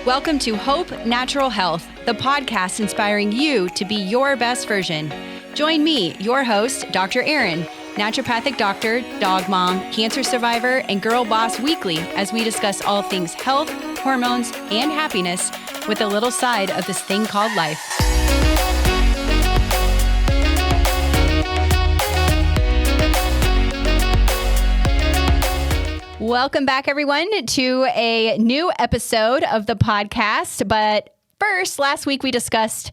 Welcome to Hope Natural Health, the podcast inspiring you to be your best version. Join me, your host, Dr. Erin, naturopathic doctor, dog mom, cancer survivor, and girl boss weekly as we discuss all things health, hormones, and happiness with a little side of this thing called life. Welcome back, everyone, to a new episode of the podcast. But first, last week we discussed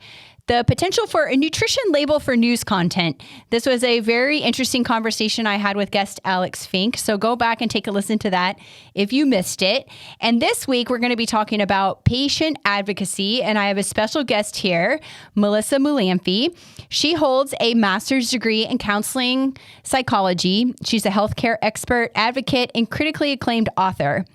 the potential for a nutrition label for news content. This was a very interesting conversation I had with guest Alex Fink. So go back and take a listen to that if you missed it. And this week we're going to be talking about patient advocacy. And I have a special guest here, Melissa Mullamphy. She holds a master's degree in counseling psychology. She's a healthcare expert, advocate, and critically acclaimed author.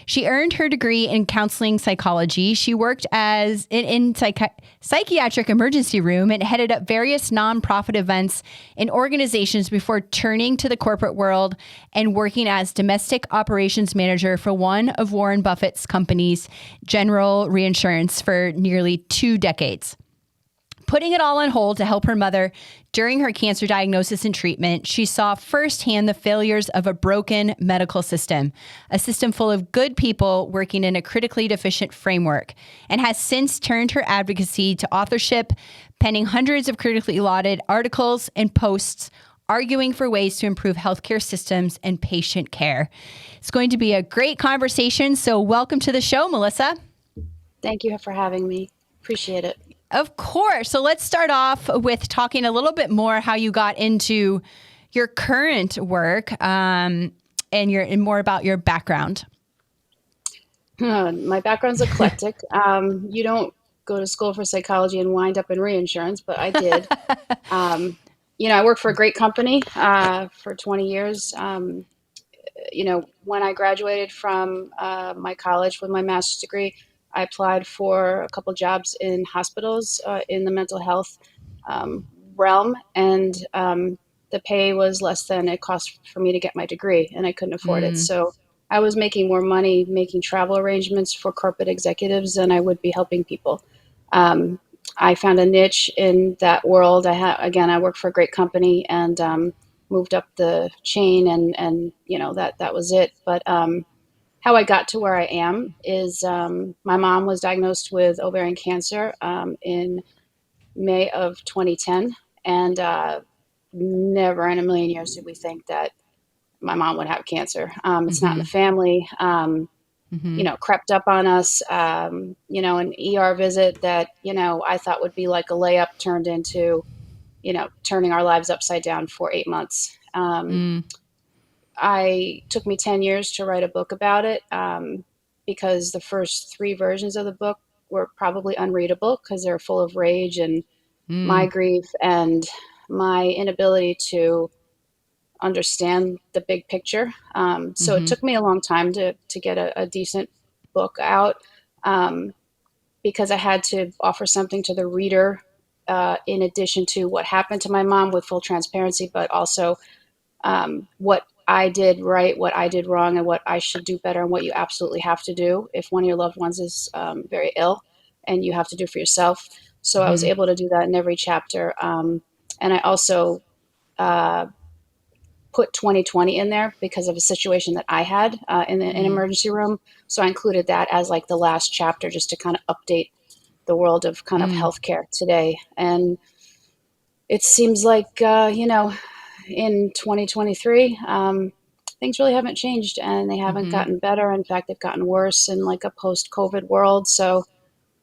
She earned her degree in counseling psychology. She worked as in psychiatric emergency room and headed up various nonprofit events and organizations before turning to the corporate world and working as domestic operations manager for one of Warren Buffett's companies, General Reinsurance, for nearly 2 decades. Putting it all on hold to help her mother during her cancer diagnosis and treatment, she saw firsthand the failures of a broken medical system, a system full of good people working in a critically deficient framework, and has since turned her advocacy to authorship, penning hundreds of critically lauded articles and posts arguing for ways to improve healthcare systems and patient care. It's going to be a great conversation, so welcome to the show, Melissa. Thank you for having me. Appreciate it. Of course. So let's start off with talking a little bit more how you got into your current work and more about your background. My background's eclectic. You don't go to school for psychology and wind up in reinsurance, but I did. I worked for a great company for 20 years. When I graduated from my college with my master's degree, I applied for a couple jobs in hospitals in the mental health realm, and the pay was less than it cost for me to get my degree, and I couldn't afford it. So I was making more money making travel arrangements for corporate executives than I would be helping people. I found a niche in that world. I worked for a great company and moved up the chain, and that was it. But how I got to where I am is my mom was diagnosed with ovarian cancer in May of 2010. And never in a million years did we think that my mom would have cancer. It's not in the family, crept up on us, an ER visit that, I thought would be like a layup turned into, turning our lives upside down for 8 months. Took me 10 years to write a book about it because the first 3 versions of the book were probably unreadable because they're full of rage and my grief and my inability to understand the big picture. So it took me a long time to get a decent book out because I had to offer something to the reader in addition to what happened to my mom with full transparency, but also what I did right, what I did wrong, and what I should do better, and what you absolutely have to do if one of your loved ones is very ill and you have to do for yourself. So I was able to do that in every chapter. And I also put 2020 in there because of a situation that I had in an emergency room. So I included that as like the last chapter just to kind of update the world of kind of healthcare today. And it seems like, in 2023, things really haven't changed and they haven't gotten better. In fact, they've gotten worse in like a post-COVID world. So,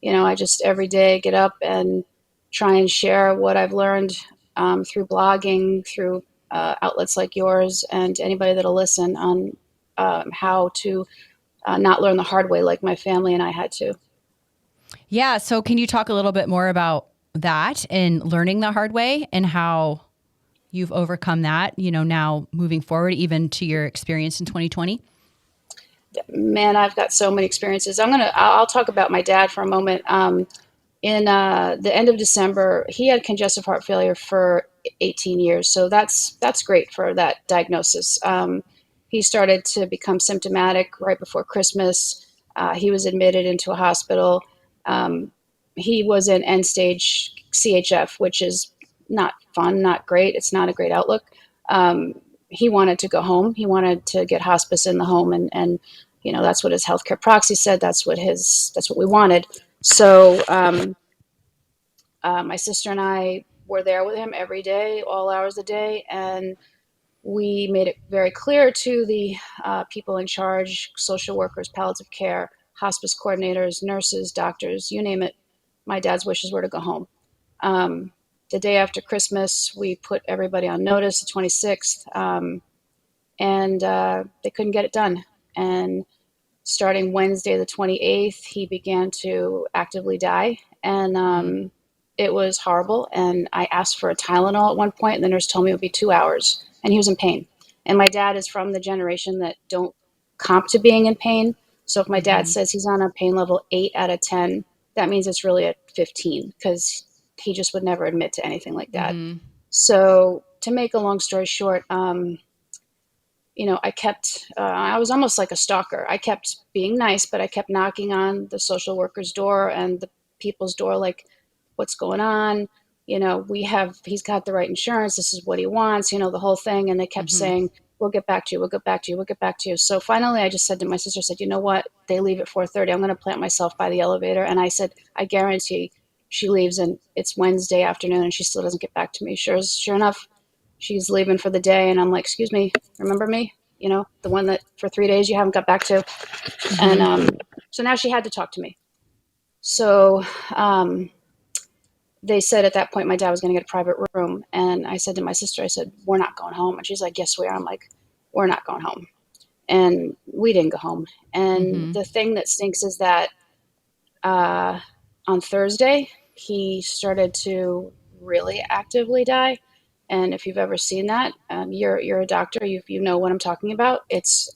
I just every day get up and try and share what I've learned through blogging, through outlets like yours, and anybody that'll listen on how to not learn the hard way like my family and I had to. Yeah. So can you talk a little bit more about that and learning the hard way and how you've overcome that, now moving forward, even to your experience in 2020? Man, I've got so many experiences. I'll talk about my dad for a moment. In the end of December, he had congestive heart failure for 18 years. So that's great for that diagnosis. He started to become symptomatic right before Christmas. He was admitted into a hospital. He was in end stage CHF, which is not fun, not great. It's not a great outlook. Um, he wanted to go home. He wanted to get hospice in the home, and that's what his healthcare proxy said. That's what we wanted. So my sister and I were there with him every day, all hours of the day, and we made it very clear to the people in charge, social workers, palliative care, hospice coordinators, nurses, doctors, you name it. My dad's wishes were to go home. Um, the day after Christmas, we put everybody on notice, the 26th, and they couldn't get it done. And starting Wednesday, the 28th, he began to actively die. And it was horrible. And I asked for a Tylenol at one point, and the nurse told me it would be 2 hours. And he was in pain. And my dad is from the generation that don't comp to being in pain. So if my dad says he's on a pain level 8 out of 10, that means it's really at 15, because he just would never admit to anything like that. So to make a long story short, I was almost like a stalker. I kept being nice, but I kept knocking on the social worker's door and the people's door, like, what's going on? He's got the right insurance. This is what he wants, the whole thing. And they kept saying, we'll get back to you. We'll get back to you. We'll get back to you. So finally I just said to my sister, you know what? They leave at 4:30. I'm going to plant myself by the elevator. And I said, I guarantee she leaves, and it's Wednesday afternoon and she still doesn't get back to me. Sure enough, she's leaving for the day, and I'm like, excuse me, remember me? The one that for 3 days you haven't got back to. And so now she had to talk to me. So they said at that point my dad was going to get a private room. And I said to my sister, I said, we're not going home. And she's like, yes, we are. I'm like, we're not going home. And we didn't go home. And the thing that stinks is that on Thursday, he started to really actively die. And if you've ever seen that, you're a doctor. You know what I'm talking about. It's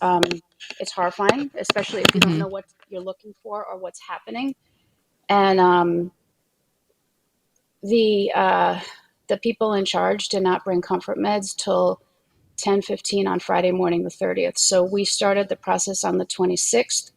horrifying, especially if you don't know what you're looking for or what's happening. And the people in charge did not bring comfort meds till 10:15 on Friday morning, the 30th. So we started the process on the 26th.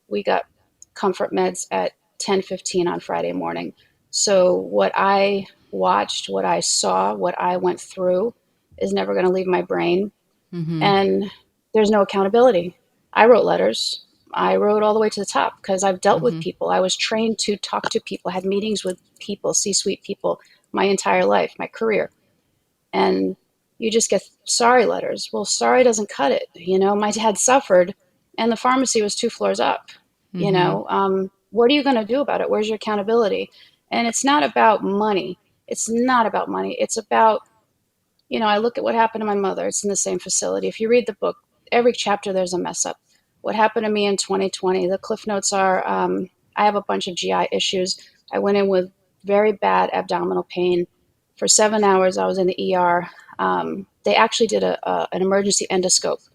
We got comfort meds at 10:15 on Friday morning. So what I watched, what I saw, what I went through is never going to leave my brain. And there's no accountability. I wrote letters. I wrote all the way to the top because I've dealt with people. I was trained to talk to people, had meetings with people, C-suite people my entire life, my career. And you just get sorry letters. Well, sorry doesn't cut it. My dad suffered and the pharmacy was 2 floors up. What are you going to do about it? Where's your accountability? And it's not about money. It's not about money. It's about, I look at what happened to my mother. It's in the same facility. If you read the book, every chapter there's a mess up. What happened to me in 2020, the cliff notes are, I have a bunch of GI issues. I went in with very bad abdominal pain. For 7 hours, I was in the ER. They actually did an emergency endoscope.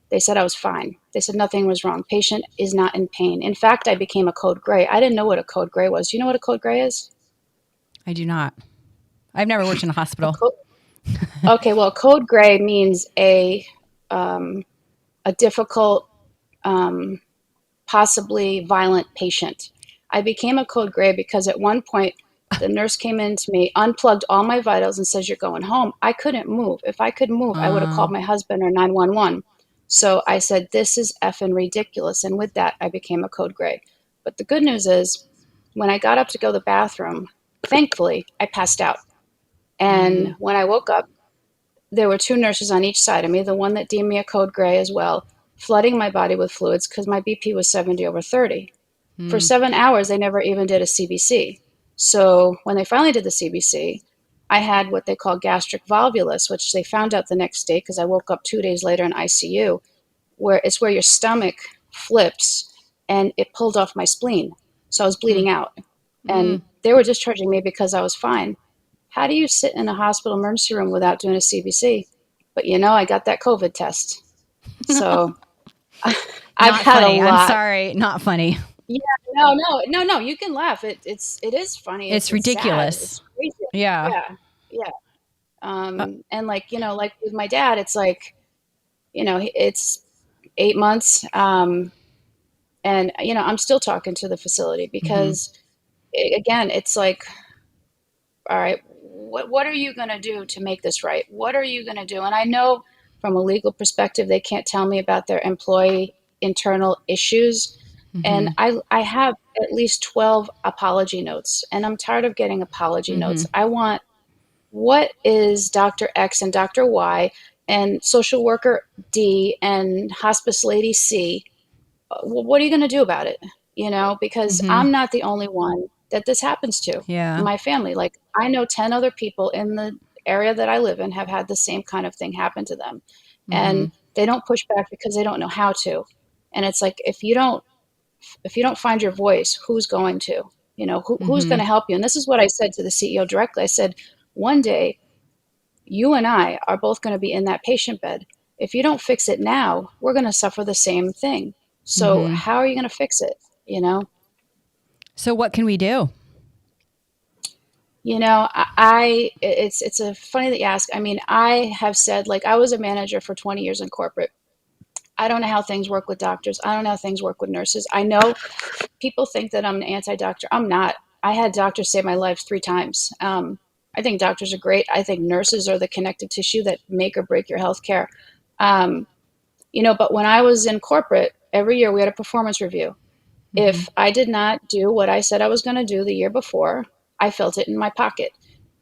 They said I was fine. They said nothing was wrong. Patient is not in pain. In fact, I became a code gray. I didn't know what a code gray was. Do you know what a code gray is? I do not. I've never worked in a hospital. Okay, well, code gray means a difficult, possibly violent patient. I became a code gray because at one point the nurse came in to me, unplugged all my vitals, and says, you're going home. I couldn't move. If I could move, I would have called my husband or 911. So I said, this is effing ridiculous. And with that, I became a code gray. But the good news is, when I got up to go to the bathroom, thankfully, I passed out. And when I woke up, there were 2 nurses on each side of me, the one that deemed me a code gray as well, flooding my body with fluids because my BP was 70/30. For 7 hours, they never even did a CBC. So when they finally did the CBC, I had what they call gastric volvulus, which they found out the next day because I woke up 2 days later in ICU, where it's where your stomach flips and it pulled off my spleen. So I was bleeding out. And they were discharging me because I was fine. How do you sit in a hospital emergency room without doing a CBC? But I got that COVID test. So I've Not had funny. a lot. I'm sorry. Not funny. Yeah, no. You can laugh. It is funny. It's ridiculous. Sad. It's crazy. Yeah. Yeah. And like with my dad, it's like, it's 8 months. And, I'm still talking to the facility Mm-hmm. because, again, it's like, all right, what are you going to do to make this right? What are you going to do? And I know from a legal perspective, they can't tell me about their employee internal issues. And Mm-hmm. I have at least 12 apology notes, and I'm tired of getting apology Mm-hmm. notes. I want, what is Dr. X and Dr. Y and social worker D and hospice lady C, what are you going to do about it? Because Mm-hmm. I'm not the only one that this happens to in Yeah. my family. Like, I know 10 other people in the area that I live in have had the same kind of thing happen to them. Mm-hmm. And they don't push back because they don't know how to. And it's like, if you don't find your voice, who's going to? Who's Mm-hmm. going to help you? And this is what I said to the CEO directly. I said, one day you and I are both going to be in that patient bed. If you don't fix it now, we're going to suffer the same thing. So Mm-hmm. how are you going to fix it? You know, So what can we do? it's a funny that you ask. I mean, I have said, like, I was a manager for 20 years in corporate. I don't know how things work with doctors. I don't know how things work with nurses. I know people think that I'm an anti-doctor. I'm not. I had doctors save my life 3 times. I think doctors are great. I think nurses are the connective tissue that make or break your healthcare. Um, but when I was in corporate, every year we had a performance review. Mm-hmm. If I did not do what I said I was going to do the year before, I felt it in my pocket.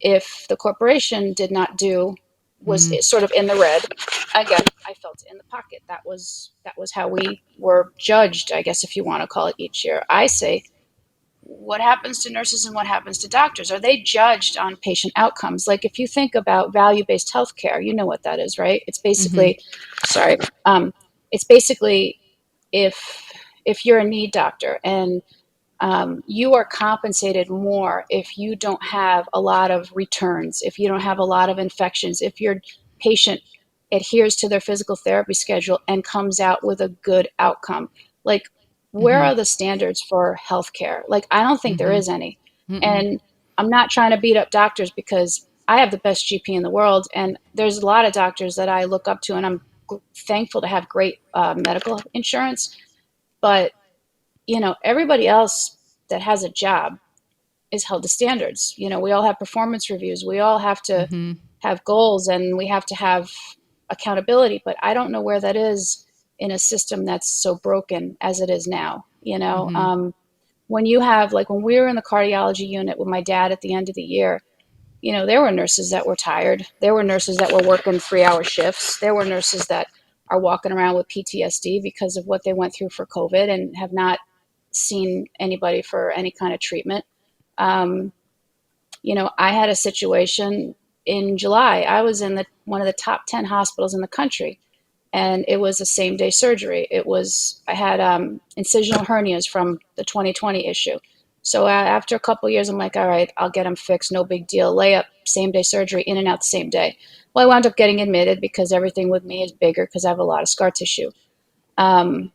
If the corporation did not do, was Mm-hmm. sort of in the red, again, I felt it in the pocket. That was how we were judged, I guess, if you want to call it, each year. I say, what happens to nurses and what happens to doctors? Are they judged on patient outcomes? Like, if you think about value-based healthcare, you know what that is, right? It's Mm-hmm. basically, sorry, it's basically, if you're a knee doctor and you are compensated more if you don't have a lot of returns, if you don't have a lot of infections, if your patient adheres to their physical therapy schedule and comes out with a good outcome. Like, where Mm-hmm. are the standards for healthcare? Like, I don't think there Mm-hmm. is any. Mm-mm. And I'm not trying to beat up doctors because I have the best GP in the world, and there's a lot of doctors that I look up to, and I'm thankful to have great medical insurance. But everybody else that has a job is held to standards. We all have performance reviews. We all have to Mm-hmm. have goals, and we have to have accountability. But I don't know where that is in a system that's so broken as it is now. Mm-hmm. When you have, like, when we were in the cardiology unit with my dad at the end of the year, there were nurses that were tired. There were nurses that were working 3-hour shifts. There were nurses that are walking around with PTSD because of what they went through for COVID and have not seen anybody for any kind of treatment. Um, I had a situation in July. I was in one of the top 10 hospitals in the country, and it was a same day surgery. I had incisional hernias from the 2020 issue. So after a couple of years, I'm like, all right, I'll get them fixed. No big deal. Lay up, same day surgery, in and out the same day. Well, I wound up getting admitted because everything with me is bigger because I have a lot of scar tissue. Um,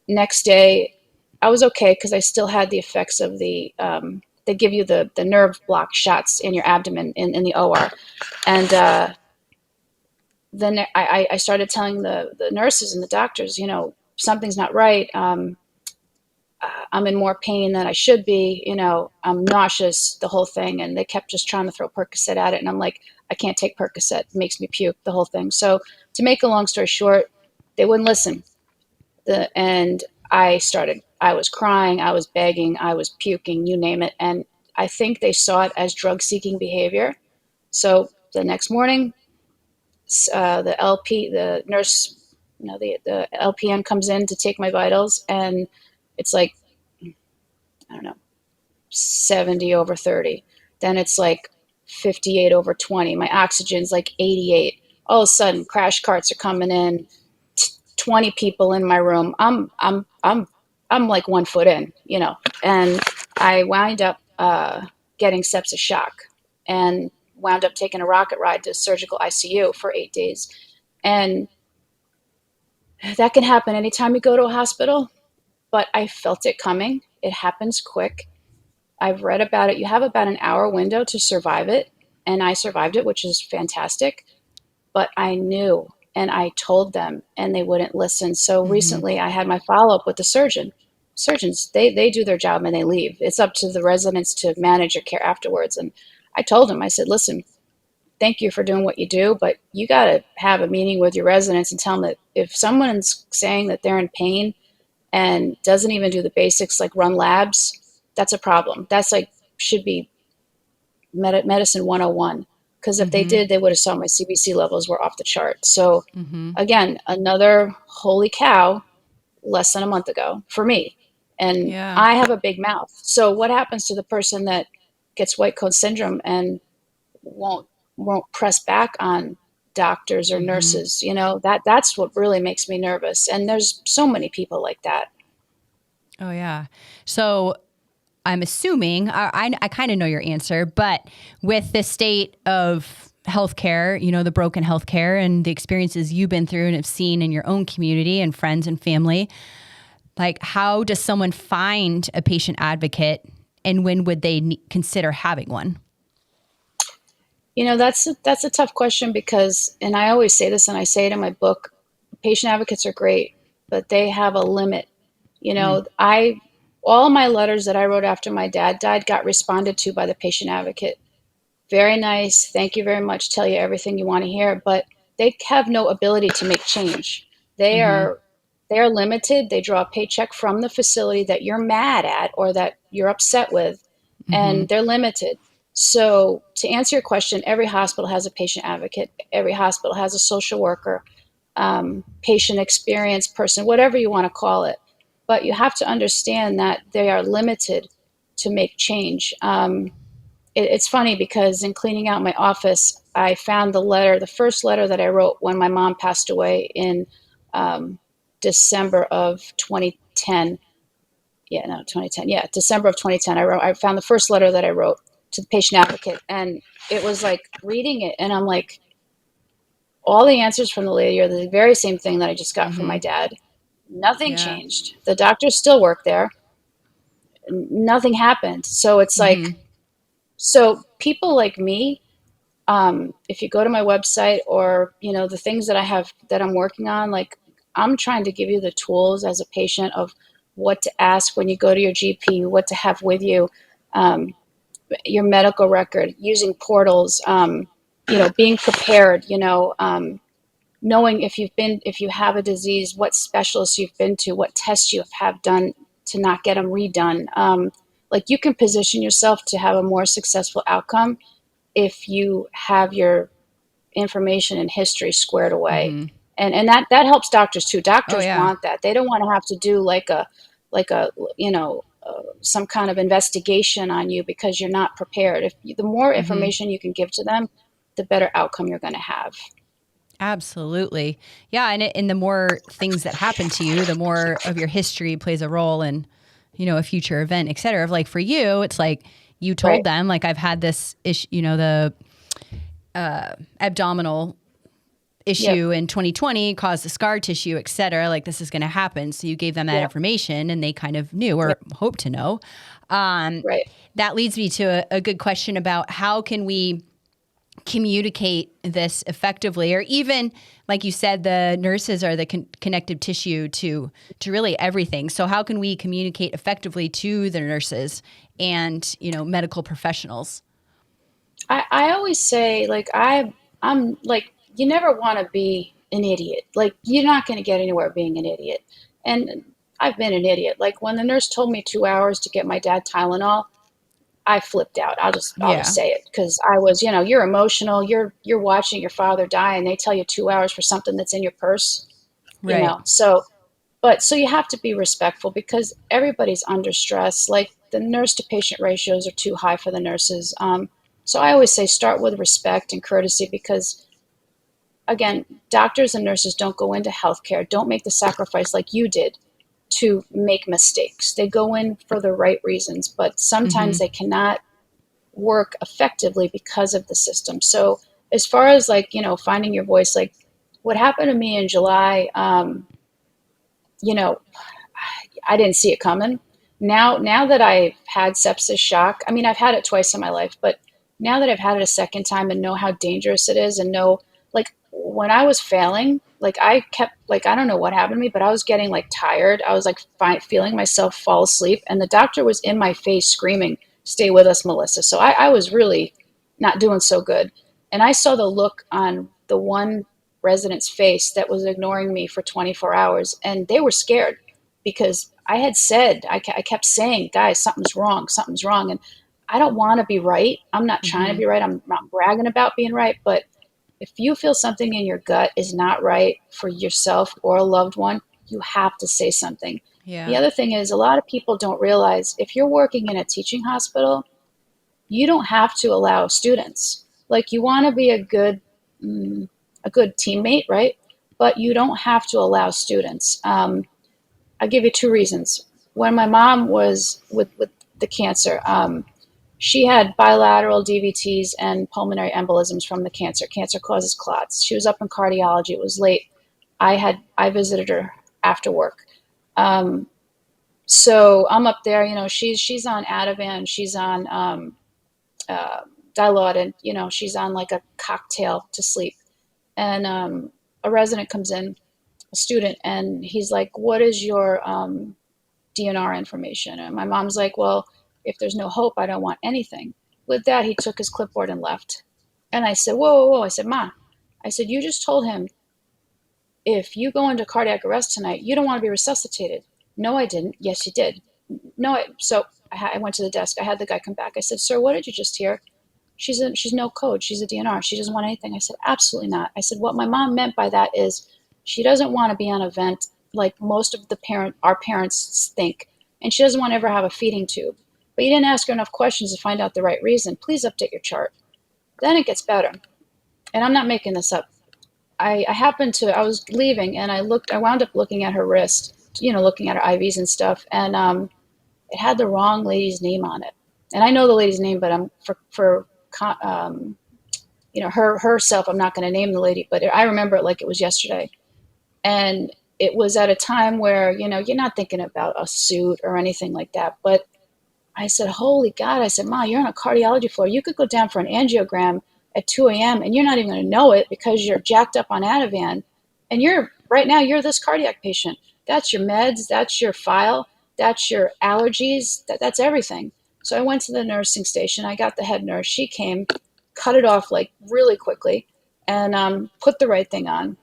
Next day, I was okay because I still had the effects of they give you the nerve block shots in your abdomen in the OR. And then I started telling the nurses and the doctors, something's not right. I'm in more pain than I should be. I'm nauseous, the whole thing. And they kept just trying to throw Percocet at it. And I'm like, I can't take Percocet. It makes me puke, the whole thing. So, to make a long story short, they wouldn't listen. And I was crying, I was begging, I was puking, you name it. And I think they saw it as drug seeking behavior. So the next morning, the nurse, the LPN comes in to take my vitals, and it's like, I don't know, 70 over 30. Then it's like 58 over 20. My oxygen's like 88. All of a sudden, crash carts are coming in, 20 people in my room. I'm like 1 foot in, and I wound up getting sepsis shock and wound up taking a rocket ride to surgical ICU for 8 days. And that can happen anytime you go to a hospital, but I felt it coming. It happens quick. I've read about it. You have about an hour window to survive it, and I survived it, which is fantastic. But I knew. and I told them and they wouldn't listen. So Mm-hmm. recently I had my follow up with the surgeon. Surgeons, they do their job and they leave. It's up to the residents to manage your care afterwards. And I told him, I said, listen, thank you for doing what you do, but you got to have a meeting with your residents and tell them that if someone's saying that they're in pain and doesn't even do the basics like run labs, that's a problem. That's like should be medicine 101. Because if they Mm-hmm. did, they would have saw my CBC levels were off the chart. So Mm-hmm. again, another holy cow less than a month ago for me. And Yeah. I have a big mouth. So what happens to the person that gets white coat syndrome and won't won't press back on doctors or Mm-hmm. nurses? That's what really makes me nervous. And there's so many people like that. Oh, yeah. So I'm assuming, I kind of know your answer, but with the state of healthcare, the broken healthcare and the experiences you've been through and have seen in your own community and friends and family, like how does someone find a patient advocate and when would they consider having one? That's a tough question because, and I always say this, and I say it in my book, patient advocates are great, but they have a limit. Mm. I all my letters that I wrote after my dad died got responded to by the patient advocate. Very nice, thank you very much, tell you everything you want to hear, but they have no ability to make change. They Mm-hmm. are they are limited. They draw a paycheck from the facility that you're mad at or that you're upset with, Mm-hmm. and they're limited. So, to answer your question, every hospital has a patient advocate. Every hospital has a social worker, patient experience person, whatever you want to call it. But you have to understand that they are limited to make change. It's funny because in cleaning out my office, I found the first letter that I wrote when my mom passed away in um, December of 2010. Yeah, no, 2010. Yeah, December of 2010. I found the first letter that I wrote to the patient advocate, and it was like reading it, and I'm like, all the answers from the lady are the very same thing that I just got from Mm-hmm. my dad. Nothing Yeah. changed. The doctors still work there. Nothing happened. So it's Mm-hmm. like, so people like me, if you go to my website or the things that I have that I'm working on, like I'm trying to give you the tools as a patient of what to ask when you go to your GP, what to have with you, um, your medical record, using portals, being prepared, knowing if you have a disease, what specialists you've been to, what tests you have done to not get them redone. Like you can position yourself to have a more successful outcome if you have your information and history squared away. Mm-hmm. And that helps doctors too. Oh, Doctors yeah. want that. They don't want to have to do like a some kind of investigation on you because you're not prepared. The more Mm-hmm. information you can give to them, the better outcome you're going to have. Absolutely. Yeah. And the more things that happen to you, the more of your history plays a role in, a future event, et cetera. Like for you, it's like you told Right. them, like, I've had this issue, the abdominal Yep. issue in 2020 caused the scar tissue, et cetera. Like this is going to happen. So you gave them that Yeah. information and they kind of knew or Right. hoped to know. Right. That leads me to a good question about how can we communicate this effectively, or even like you said, the nurses are the connective tissue to really everything. So how can we communicate effectively to the nurses and medical professionals? I always say like I'm like you never want to be an idiot. Like you're not going to get anywhere being an idiot. And I've been an idiot. Like when the nurse told me 2 hours to get my dad Tylenol, I flipped out. I'll just Yeah. say it because I was, you're emotional. You're watching your father die, and they tell you 2 hours for something that's in your purse. Right. So so you have to be respectful because everybody's under stress. Like the nurse to patient ratios are too high for the nurses. So I always say start with respect and courtesy because again, doctors and nurses don't go into healthcare. Don't make the sacrifice like you did to make mistakes. They go in for the right reasons, but Mm-hmm. sometimes they cannot work effectively because of the system. So as far as like, finding your voice, like what happened to me in July, you know, I didn't see it coming. Now that I've had sepsis shock, I mean, I've had it twice in my life, but now that I've had it a second time and know how dangerous it is and know, like, when I was failing, like I kept, like, I don't know what happened to me, but I was getting like tired. I was like feeling myself fall asleep, and the doctor was in my face screaming, "Stay with us, Melissa." So I was really not doing so good. And I saw the look on the one resident's face that was ignoring me for 24 hours, and they were scared because I had said, I kept saying, guys, something's wrong, something's wrong. And I don't want to be right. I'm not trying to be right. I'm not bragging about being right, but if you feel something in your gut is not right for yourself or a loved one, you have to say something. The Yeah. other thing is, a lot of people don't realize if you're working in a teaching hospital, you don't have to allow students. Like, you want to be a good teammate, right? But you don't have to allow students. I'll give you two reasons. When my mom was with the cancer, she had bilateral DVTs and pulmonary embolisms from the cancer. Cancer causes clots. She was up in cardiology. It was late. I visited her after work. Um, so I'm up there. You know, she's on Ativan. She's on uh, Dilaudid. You know, she's on like a cocktail to sleep. And a resident comes in, a student, and he's like, "What is your DNR information?" And my mom's like, "Well, if there's no hope, I don't want anything." With that, he took his clipboard and left. And I said, "Whoa, whoa, whoa." I said, "Ma," I said, "you just told him if you go into cardiac arrest tonight, you don't want to be resuscitated." "No, I didn't." "Yes, you did." "No, so I went to the desk. I had the guy come back. I said, "Sir, what did you just hear?" She's no code. She's a DNR. She doesn't want anything." I said, "Absolutely not." I said, "What my mom meant by that is she doesn't want to be on a vent like most of our parents think, and she doesn't want to ever have a feeding tube. But you didn't ask her enough questions to find out the right reason. Please update your chart." Then it gets better. And I'm not making this up. I happened to, I was leaving and I wound up looking at her wrist, you know, looking at her IVs and stuff. And it had the wrong lady's name on it. And I know the lady's name, but you know, herself, I'm not going to name the lady, but I remember it like it was yesterday. And it was at a time where, you know, you're not thinking about a suit or anything like that. But I said, "Holy God." I said, "Ma, you're on a cardiology floor. You could go down for an angiogram at 2 a.m. and you're not even going to know it because you're jacked up on Ativan. And right now, you're this cardiac patient. That's your meds. That's your file. That's your allergies. That's everything." So I went to the nursing station. I got the head nurse. She came, cut it off like really quickly, and put the right thing on.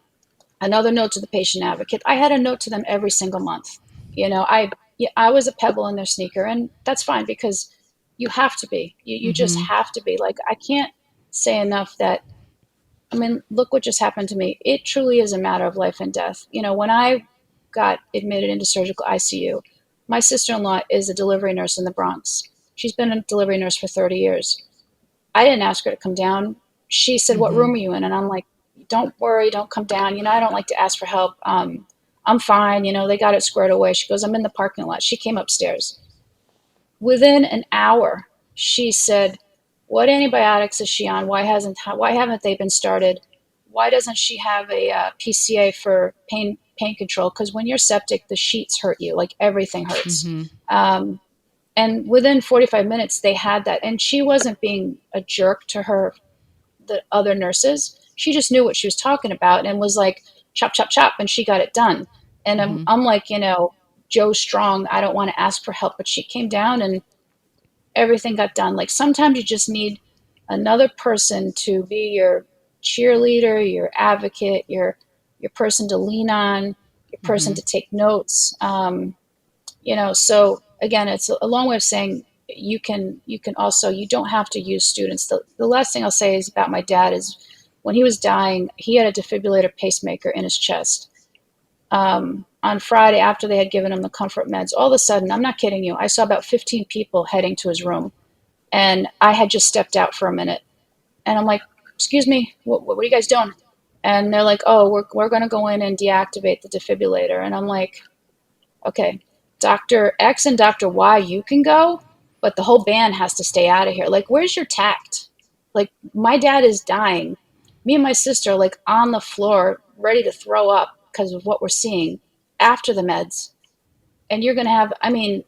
Another note to the patient advocate. I had a note to them every single month. You know, I was a pebble in their sneaker, and that's fine because you have to be. You just have to be. Like, I can't say enough that, I mean, look what just happened to me. It truly is a matter of life and death. You know, when I got admitted into surgical ICU, my sister-in-law is a delivery nurse in the Bronx. She's been a delivery nurse for 30 years. I didn't ask her to come down. She said, "What room are you in?" And I'm like, "Don't worry, don't come down. You know, I don't like to ask for help. I'm fine. You know, they got it squared away." She goes, "I'm in the parking lot." She came upstairs. Within an hour, she said, "What antibiotics is she on? Why haven't they been started? Why doesn't she have a PCA for pain control? Because when you're septic, the sheets hurt you. Like, everything hurts." Um, and within 45 minutes, they had that. And she wasn't being a jerk to the other nurses. She just knew what she was talking about and was like, chop, chop, chop. And she got it done. And I'm like, you know, Joe Strong, I don't want to ask for help. But she came down and everything got done. Like, sometimes you just need another person to be your cheerleader, your advocate, your person to lean on, your person to take notes. You know, so again, it's a long way of saying you can also, you don't have to use students. The last thing I'll say is about my dad is, when he was dying, he had a defibrillator pacemaker in his chest. On Friday, after they had given him the comfort meds, all of a sudden, I'm not kidding you, I saw about 15 people heading to his room, and I had just stepped out for a minute, and I'm like, "Excuse me, what are you guys doing?" And they're like, "Oh, we're going to go in and deactivate the defibrillator." And I'm like, "Okay, Dr. X and Dr. Y, you can go, but the whole band has to stay out of here." Like, where's your tact? Like, my dad is dying. Me and my sister are like on the floor, ready to throw up because of what we're seeing after the meds. And you're going to have, I mean,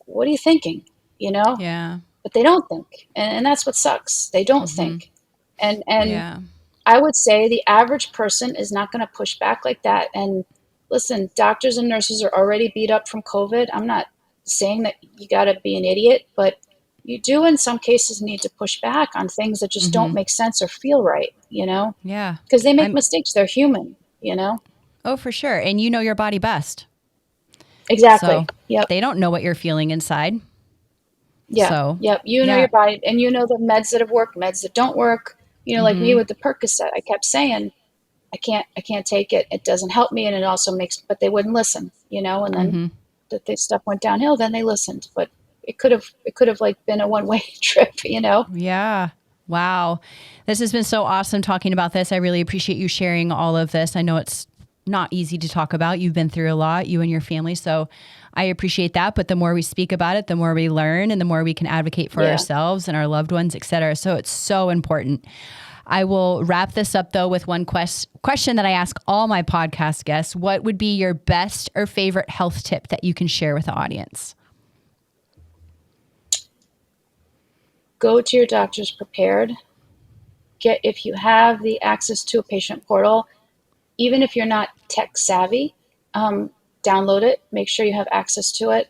what are you thinking? You know? Yeah. But they don't think. And that's what sucks. They don't think. And Yeah. I would say the average person is not going to push back like that. And listen, doctors and nurses are already beat up from COVID. I'm not saying that you got to be an idiot, but you do in some cases need to push back on things that just don't make sense or feel right, Yeah. because they make mistakes. They're human. Oh, for sure. And you know your body best. Exactly. So Yep. they don't know what you're feeling inside. Yeah. So, Yep. You know your body, and you know the meds that have worked, meds that don't work. Like me with the Percocet, I kept saying, I can't take it. It doesn't help me. And it also but they wouldn't listen, and then the stuff went downhill. Then they listened, but it could have like been a one-way trip. Yeah. Wow. This has been so awesome talking about this. I really appreciate you sharing all of this. I know it's not easy to talk about. You've been through a lot, you and your family. So I appreciate that. But the more we speak about it, the more we learn and the more we can advocate for ourselves and our loved ones, et cetera. So it's so important. I will wrap this up, though, with one question that I ask all my podcast guests. What would be your best or favorite health tip that you can share with the audience? Go to your doctors prepared. If you have the access to a patient portal, even if you're not tech savvy, download it. Make sure you have access to it.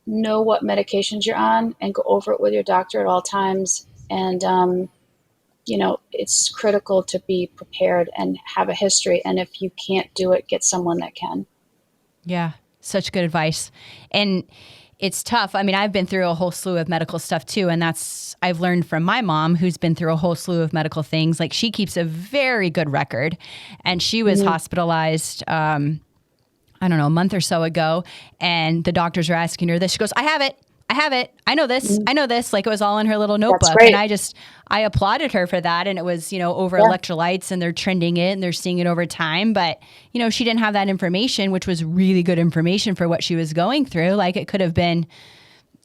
Know what medications you're on and go over it with your doctor at all times. And it's critical to be prepared and have a history. And if you can't do it, get someone that can. Yeah, such good advice. And it's tough. I mean, I've been through a whole slew of medical stuff too. And I've learned from my mom, who's been through a whole slew of medical things. Like, she keeps a very good record. And she was hospitalized, I don't know, a month or so ago. And the doctors are asking her this. She goes, I have it. I know this. I know this. Like, it was all in her little notebook. And I applauded her for that. And it was, over electrolytes, and they're trending it and they're seeing it over time. But, she didn't have that information, which was really good information for what she was going through. Like, it could have been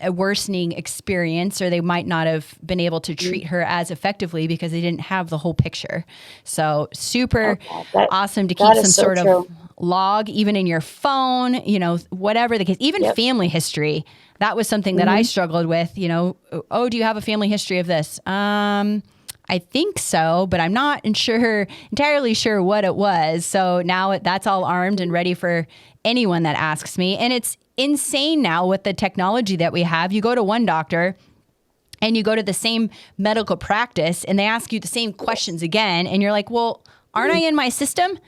a worsening experience, or they might not have been able to treat her as effectively because they didn't have the whole picture. So super awesome to keep some sort of log, even in your phone, whatever the case, even family history. That was something that I struggled with, oh, do you have a family history of this? I think so, but I'm not entirely sure what it was. So now that's all armed and ready for anyone that asks me. And it's insane now with the technology that we have. You go to one doctor and you go to the same medical practice and they ask you the same questions again. And you're like, well, aren't I in my system?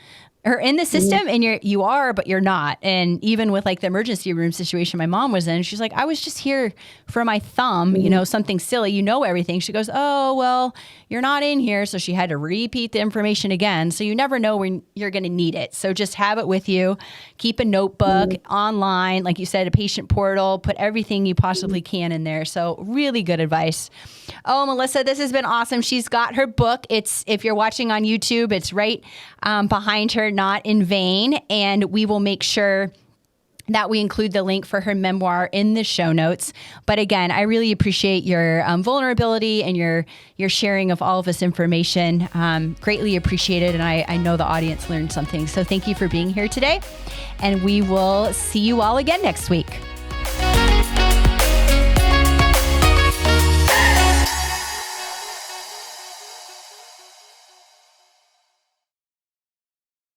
Or in the system? And you are, but you're not. And even with like the emergency room situation my mom was in, she's like, I was just here for my thumb, something silly, everything. She goes, oh, well, you're not in here. So she had to repeat the information again. So you never know when you're going to need it. So just have it with you. Keep a notebook online, like you said, a patient portal, put everything you possibly can in there. So really good advice. Oh, Melissa, this has been awesome. She's got her book. If you're watching on YouTube, it's right behind her, Not in Vain. And we will make sure that we include the link for her memoir in the show notes. But again, I really appreciate your vulnerability and your sharing of all of this information. Greatly appreciated. And I know the audience learned something. So thank you for being here today. And we will see you all again next week.